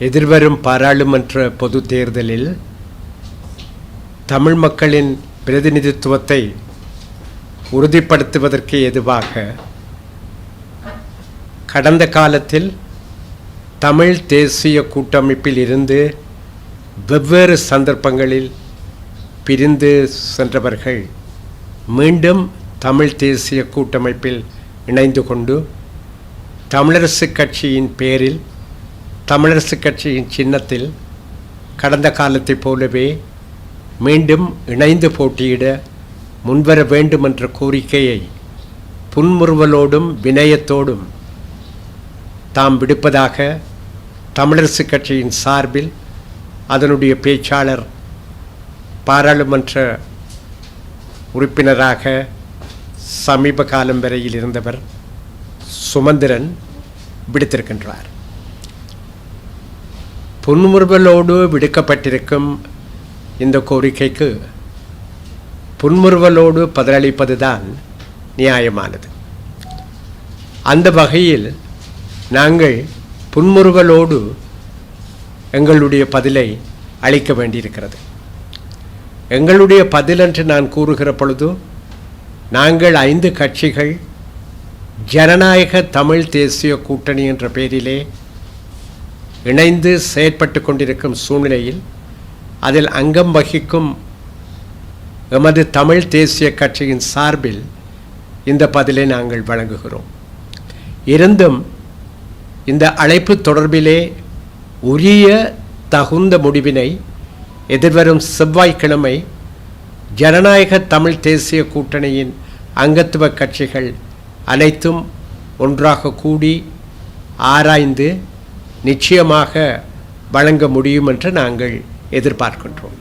எதிர்வரும் பாராளுமன்ற பொது தேர்தலில் தமிழ் மக்களின் பிரதிநிதித்துவத்தை உறுதிப்படுத்துவதற்கு ஏதுவாக கடந்த காலத்தில் தமிழ் தேசிய கூட்டமைப்பில் இருந்து வெவ்வேறு சந்தர்ப்பங்களில் பிரிந்து சென்றவர்கள் மீண்டும் தமிழ் தேசிய கூட்டமைப்பில் இணைந்து கொண்டு தமிழரசுக் கட்சியின் பேரில் தமிழரசுக் கட்சியின் சின்னத்தில் கடந்த காலத்தைப் போலவே மீண்டும் இணைந்து போட்டியிட முன்வர வேண்டும் என்ற கோரிக்கையை புன்முறுவலோடும் வினயத்தோடும் தாம் விடுப்பதாக தமிழரசுக் கட்சியின் சார்பில் அதனுடைய பேச்சாளர் பாராளுமன்ற உறுப்பினராக சமீப காலம் வரையில் இருந்தவர் சுமந்திரன் விடுத்திருக்கின்றார். புன்முறுவலோடு விடுக்கப்பட்டிருக்கும் இந்த கோரிக்கைக்கு புன்முறுவலோடு பதிலளிப்பதுதான் நியாயமானது. அந்த வகையில் நாங்கள் புன்முறுவலோடு எங்களுடைய பதிலை அளிக்க வேண்டியிருக்கிறது. எங்களுடைய பதில் என்று நான் கூறுகிற பொழுது நாங்கள் 5 கட்சிகள் ஜனநாயக தமிழ் தேசிய கூட்டணி என்ற பெயரிலே இணைந்து செயற்பட்டு கொண்டிருக்கும் சூழ்நிலையில் அதில் அங்கம் வகிக்கும் எமது தமிழ் தேசிய கட்சியின் சார்பில் இந்த பதிலை நாங்கள் வழங்குகிறோம். இருந்தும் இந்த அழைப்பு தொடர்பிலே உரிய தகுந்த முடிவினை எதிர்வரும் செவ்வாய்க்கிழமை ஜனநாயக தமிழ் தேசிய கூட்டணியின் அங்கத்துவ கட்சிகள் அனைத்தும் ஒன்றாக கூடி ஆராய்ந்து நிச்சயமாக வழங்க முடியும் என்று நாங்கள் எதிர்பார்க்கின்றோம்.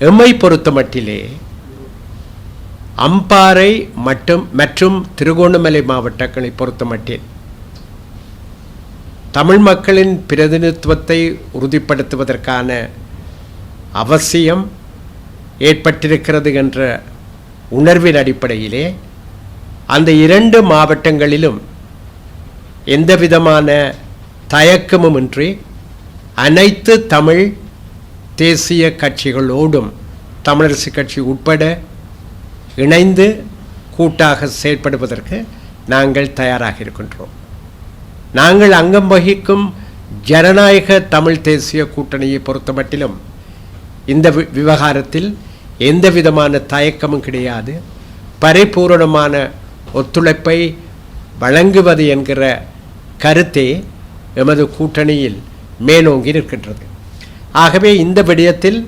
எம்மை பொறுத்தமட்டிலே அம்பாறை மற்றும் திருகோணமலை மாவட்டங்களை பொறுத்தமட்டில் தமிழ் மக்களின் பிரதிநிதித்துவத்தை உறுதிப்படுத்துவதற்கான அவசியம் ஏற்பட்டிருக்கிறது என்ற உணர்வின் அடிப்படையிலே அந்த 2 மாவட்டங்களிலும் எந்தவிதமான தயக்கமுமின்றி அனைத்து தமிழ் தேசிய கட்சிகளோடும் தமிழரசுக் கட்சி உட்பட இணைந்து கூட்டாக செயற்படுவதற்கு நாங்கள் தயாராக இருக்கின்றோம். நாங்கள் அங்கம் வகிக்கும் ஜனநாயக தமிழ் தேசிய கூட்டணியை பொறுத்தமட்டிலும் இந்த விவகாரத்தில் எந்த விதமான தயக்கமும் கிடையாது. பரிபூரணமான ஒத்துழைப்பை வழங்குவது என்கிற கருத்தே எமது கூட்டணியில் மேலோங்கி இருக்கின்றது. ஆகவே இந்த விடயத்தில்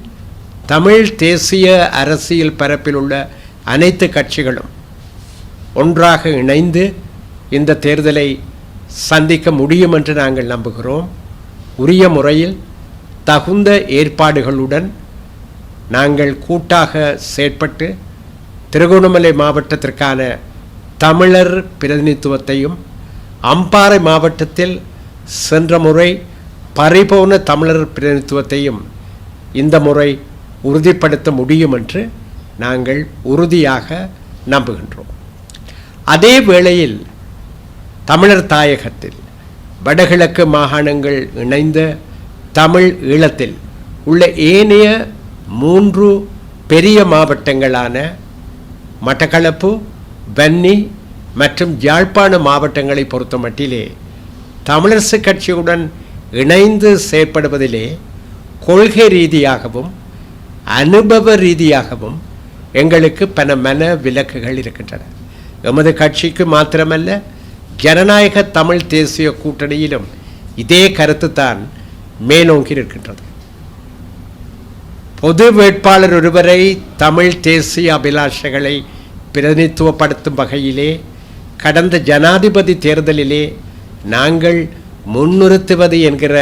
தமிழ் தேசிய அரசியல் பரப்பில் உள்ள அனைத்து கட்சிகளும் ஒன்றாக இணைந்து இந்த தேர்தலை சந்திக்க முடியும் என்று நாங்கள் நம்புகிறோம். உரிய முறையில் தகுந்த ஏற்பாடுகளுடன் நாங்கள் கூட்டாக செயற்பட்டு திருகோணமலை மாவட்டத்திற்கான தமிழர் பிரதிநிதித்துவத்தையும் அம்பாறை மாவட்டத்தில் சென்ற முறை பறிபோன தமிழர் பிரதிநிதித்துவத்தையும் இந்த முறை உறுதிப்படுத்த முடியும் என்று நாங்கள் உறுதியாக நம்புகின்றோம். அதே வேளையில் தமிழர் தாயகத்தில் வடகிழக்கு மாகாணங்கள் இணைந்த தமிழ் ஈழத்தில் உள்ள ஏனைய 3 பெரிய மாவட்டங்களான மட்டக்களப்பு, வன்னி மற்றும் யாழ்ப்பாண மாவட்டங்களை பொறுத்தமட்டிலே தமிழரசுக் கட்சியுடன் இணைந்து செயற்படுவதிலே கொள்கை ரீதியாகவும் அனுபவ ரீதியாகவும் எங்களுக்கு பல மன விலக்குகள் இருக்கின்றன. எமது கட்சிக்கு மாத்திரமல்ல, ஜனநாயக தமிழ் தேசிய கூட்டணியிலும் இதே கருத்து தான் மேலோங்கி இருக்கின்றது. பொது வேட்பாளர் ஒருவரை தமிழ் தேசிய அபிலாஷைகளை பிரதிநிதித்துவப்படுத்தும் வகையிலே கடந்த ஜனாதிபதி தேர்தலிலே நாங்கள் முன்னிறுத்துவது என்கிற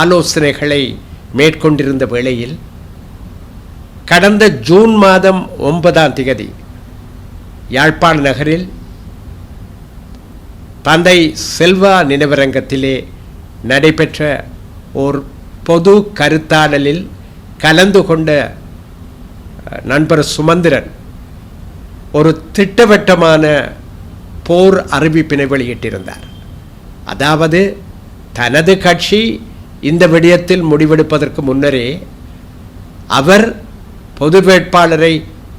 ஆலோசனைகளை மேற்கொண்டிருந்த வேளையில் கடந்த ஜூன் மாதம் 9ஆம் தேதி யாழ்ப்பாண நகரில் தந்தை செல்வா நினைவரங்கத்திலே நடைபெற்ற ஒரு பொது கருத்தாடலில் கலந்து கொண்ட நண்பர் சுமந்திரன் ஒரு திட்டவட்டமான போர் அறிவிப்பினை வெளியிட்டிருந்தார். அதாவது தனது கட்சி இந்த விடயத்தில் முடிவெடுப்பதற்கு முன்னரே அவர் பொது வேட்பாளரை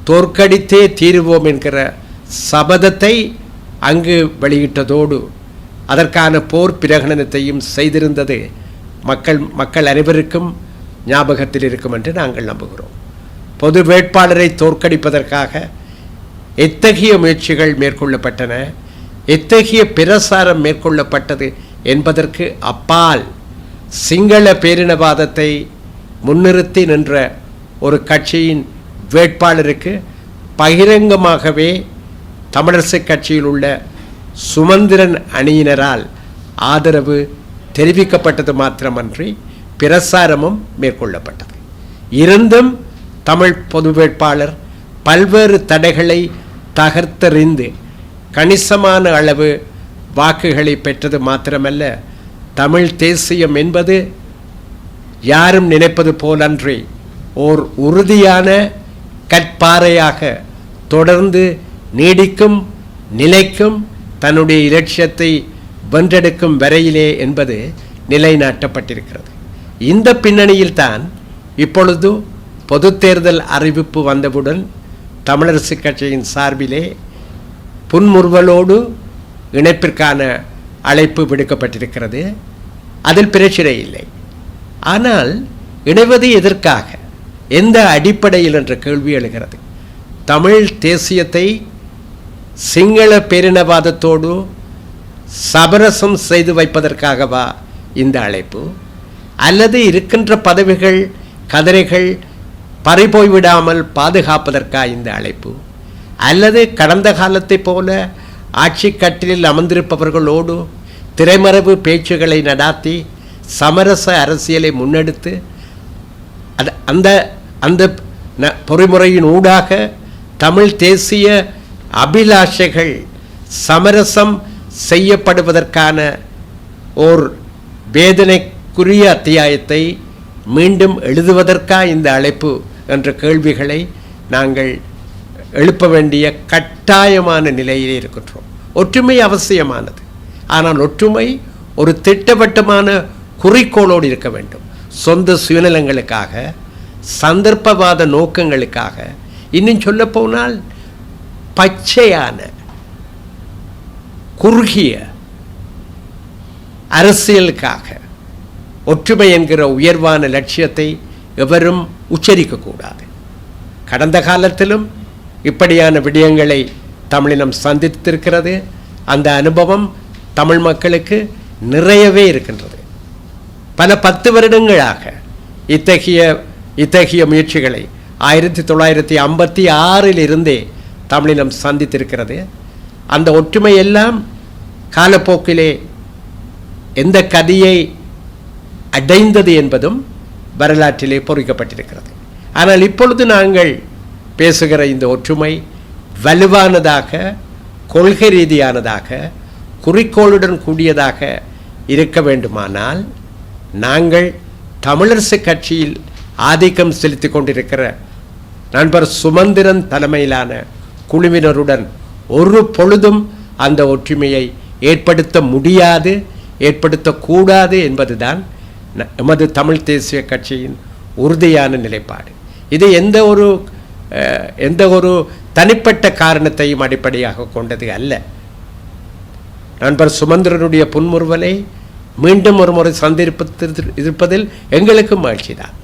தோற்கடித்தே தீருவோம் என்கிற சபதத்தை அங்கு வெளியிட்டதோடு அதற்கான போர் பிரகடனத்தையும் செய்திருந்தது மக்கள் அனைவருக்கும் ஞாபகத்தில் இருக்கும் என்று நாங்கள் நம்புகிறோம். பொது வேட்பாளரை தோற்கடிப்பதற்காக எத்தகைய முயற்சிகள் மேற்கொள்ளப்பட்டன, எத்தகைய பிரசாரம் மேற்கொள்ளப்பட்டது என்பதற்கு அப்பால் சிங்கள பேரினவாதத்தை முன்னிறுத்தி நின்ற ஒரு கட்சியின் வேட்பாளருக்கு பகிரங்கமாகவே தமிழரசு கட்சியில் உள்ள சுமந்திரன் அணியினரால் ஆதரவு தெரிவிக்கப்பட்டது மாத்திரமன்றி பிரசாரமும் மேற்கொள்ளப்பட்டது. இருந்தும் தமிழ் பொது வேட்பாளர் பல்வேறு தடைகளை தகர்த்தெறிந்து கணிசமான அளவு வாக்குகளை பெற்றது மாத்திரமல்ல, தமிழ் தேசியம் என்பது யாரும் நினைப்பது போலன்றி ஓர் உறுதியான கற்பாறையாக தொடர்ந்து நீடிக்கும் நிலைக்கும் தன்னுடைய இலட்சியத்தை வென்றெடுக்கும் வரையிலே என்பது நிலைநாட்டப்பட்டிருக்கிறது. இந்த பின்னணியில்தான் இப்பொழுது பொது தேர்தல் அறிவிப்பு வந்தவுடன் தமிழரசு கட்சியின் சார்பிலே புன்முறுவலோடு இணைப்பிற்கான அழைப்பு விடுக்கப்பட்டிருக்கிறது. அதில் பிரச்சனை இல்லை. ஆனால் இணைவது எதற்காக, எந்த அடிப்படையில் என்ற கேள்வி எழுகிறது. தமிழ் தேசியத்தை சிங்கள பேரினவாதத்தோடு சமரசம் செய்து வைப்பதற்காகவா இந்த அழைப்பு, அல்லது இருக்கின்ற பதவிகள் கதிரைகள் பறிபோய்விடாமல் பாதுகாப்பதற்கா இந்த அழைப்பு, அல்லது கடந்த காலத்தை போல ஆட்சி கட்டிலில் அமர்ந்திருப்பவர்களோடு திரைமறைவு பேச்சுகளை நடாத்தி சமரச அரசியலை முன்னெடுத்து அந்த அந்த பொறிமுறையின் ஊடாக தமிழ் தேசிய அபிலாஷைகள் சமரசம் செய்யப்படுவதற்கான ஓர் வேதனைக்குரிய அத்தியாயத்தை மீண்டும் எழுதுவதற்கா இந்த அழைப்பு என்ற கேள்விகளை நாங்கள் எழுப்ப வேண்டிய கட்டாயமான நிலையிலே இருக்கின்றோம். ஒற்றுமை அவசியமானது. ஆனால் ஒற்றுமை ஒரு திட்டவட்டமான குறிக்கோளோடு இருக்க வேண்டும். சொந்த சுயநலங்களுக்காக, சந்தர்ப்பவாத நோக்கங்களுக்காக, இன்னும் சொல்லப்போனால் பச்சையான குறுகிய அரசியலுக்காக ஒற்றுமை என்கிற உயர்வான லட்சியத்தை எவரும் உச்சரிக்கக்கூடாது. கடந்த காலத்திலும் இப்படியான விடயங்களை தமிழினம் சந்தித்திருக்கிறது. அந்த அனுபவம் தமிழ் மக்களுக்கு நிறையவே இருக்கின்றது. பல 10 வருடங்களாக இத்தகைய முயற்சிகளை 1956 இருந்தே தமிழினம் சந்தித்திருக்கிறது. அந்த ஒற்றுமை எல்லாம் காலப்போக்கிலே எந்த கதியை அடைந்தது என்பதும் வரலாற்றிலே பொறிக்கப்பட்டிருக்கிறது. ஆனால் இப்பொழுது நாங்கள் பேசுகிற இந்த ஒற்றுமை வலுவானதாக, கொள்கை ரீதியானதாக, குறிக்கோளுடன் கூடியதாக இருக்க வேண்டுமானால் நாங்கள் தமிழரசு கட்சியில் ஆதிக்கம் செலுத்தி கொண்டிருக்கிற நண்பர் சுமந்திரன் தலைமையிலான குழுவினருடன் ஒரு பொழுதும் அந்த ஒற்றுமையை ஏற்படுத்த முடியாது, ஏற்படுத்தக்கூடாது என்பதுதான் எமது தமிழ் தேசிய கட்சியின் உறுதியான நிலைப்பாடு. இது எந்த ஒரு தனிப்பட்ட காரணத்தையும் அடிப்படையாக கொண்டது அல்ல. நண்பர் சுமந்திரனுடைய புன்முறுவலை மீண்டும் ஒரு முறை இருப்பதில் எங்களுக்கு மகிழ்ச்சி தான்.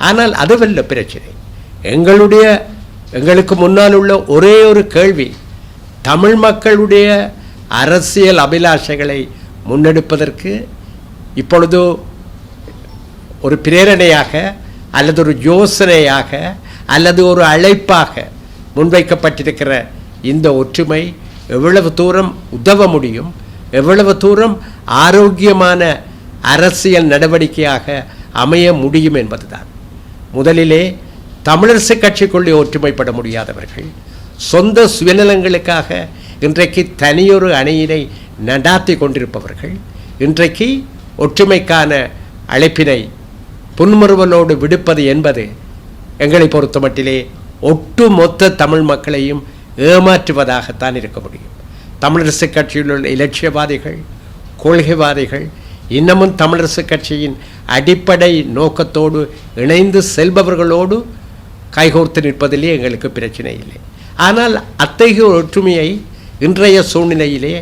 ஆனால் அதுவல்ல பிரச்சனை. எங்களுக்கு முன்னால் உள்ள ஒரே ஒரு கேள்வி, தமிழ் மக்களுடைய அரசியல் அபிலாஷைகளை முன்னெடுப்பதற்கு இப்பொழுது ஒரு பிரேரணையாக அல்லது ஒரு யோசனையாக அல்லது ஒரு அழைப்பாக முன்வைக்கப்பட்டிருக்கிற இந்த ஒற்றுமை எவ்வளவு தூரம் உதவ முடியும், எவ்வளவு தூரம் ஆரோக்கியமான அரசியல் நடவடிக்கையாக அமைய முடியும் என்பதுதான். முதலிலே தமிழரசு கட்சிக்குள்ளே ஒற்றுமைப்பட முடியாதவர்கள், சொந்த சுயநலங்களுக்காக இன்றைக்கு தனியொரு அணியினை நடாத்தி கொண்டிருப்பவர்கள், இன்றைக்கு ஒற்றுமைக்கான அழைப்பினை புன்முறுவலோடு விடுப்பது என்பது எங்களை பொறுத்த மட்டிலே ஒட்டுமொத்த தமிழ் மக்களையும் ஏமாற்றுவதாகத்தான் இருக்க முடியும். தமிழரசு கட்சியில் உள்ள இலட்சியவாதிகள், கொள்கைவாதிகள் இன்னமும் தமிழரசு கட்சியின் அடிப்படை நோக்கத்தோடு இணைந்து செல்பவர்களோடு கைகோர்த்து நிற்பதிலே எங்களுக்கு பிரச்சனை இல்லை. ஆனால் அத்தகைய ஒற்றுமையை இன்றைய சூழ்நிலையிலே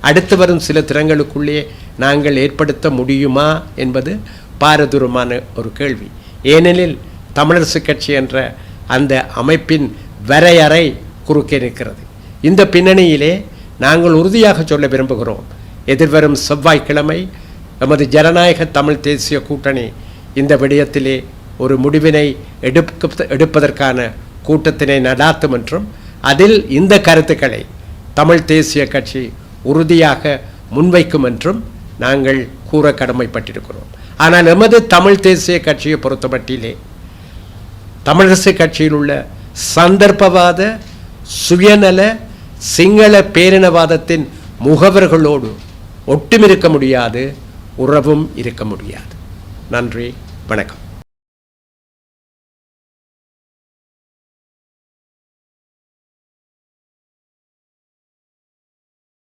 அடுத்து வரும் சில தினங்களுக்குள்ளே நாங்கள் ஏற்படுத்த முடியுமா என்பது பாரதூரமான ஒரு கேள்வி. ஏனெனில் தமிழரசு கட்சி என்ற அந்த அமைப்பின் வரையறை குறுக்கே நிற்கிறது. இந்த பின்னணியிலே நாங்கள் உறுதியாக சொல்ல விரும்புகிறோம், எதிர்வரும் செவ்வாய்க்கிழமை நமது ஜனநாயக தமிழ் தேசிய கூட்டணி இந்த விடயத்திலே ஒரு முடிவினை எடுப்பதற்கான கூட்டத்தினை நடாத்தும் என்றும் அதில் இந்த கருத்துக்களை தமிழ் தேசிய கட்சி உறுதியாக முன்வைக்கும் என்றும் நாங்கள் கூற கடமைப்பட்டிருக்கிறோம். ஆனால் எமது தமிழ் தேசிய கட்சியை பொறுத்தமட்டிலே தமிழரசு கட்சியில் உள்ள சந்தர்ப்பவாத சுயநல சிங்கள பேரினவாதத்தின் முகவர்களோடு ஒட்டுமிருக்க முடியாது, உறவும் இருக்க முடியாது. நன்றி, வணக்கம்.